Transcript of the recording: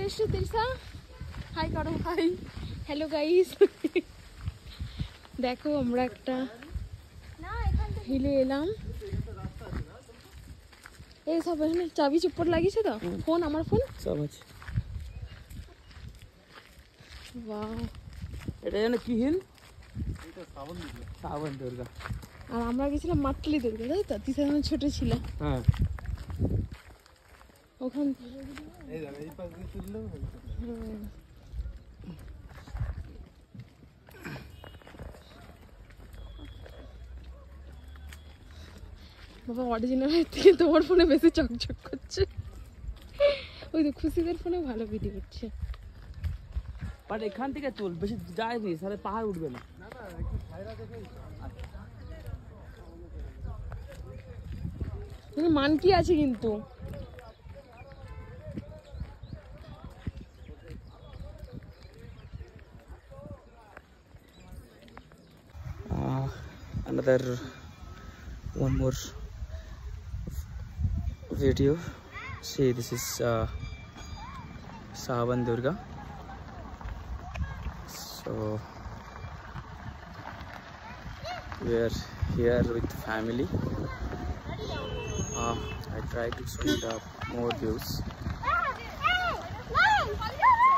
এসো তিরসা, হাই করো, high, hello guys. দেখো আমরা একটা হিলে এলাম। এই সব এখানে চাবি চুপ্পট লাগিয়েছে তো, ফোন, আমার ফোন সব আছে। বাহ, এটা জানো কি হিল? শ্রাবণ দুর্গা। আর আমরা গেছিলাম মাটলি দুর্গা, তাই তো? তিসা যখন ছোট ছিল। হ্যাঁ, ওখান বাবা, অরিজিনালের থেকে তোমার ফোনে বেশি চকচক করছে। ওই তো খুশিদের ফোনে ভালো ভিডিও করছে। বাট এখান থেকে চল, বেশি যায়নি, তাহলে পাহাড় উঠবে না। মানকি আছে কিন্তু। Another one more video. See, this is Savan Durga. So we are here with family. I try to shoot up more views.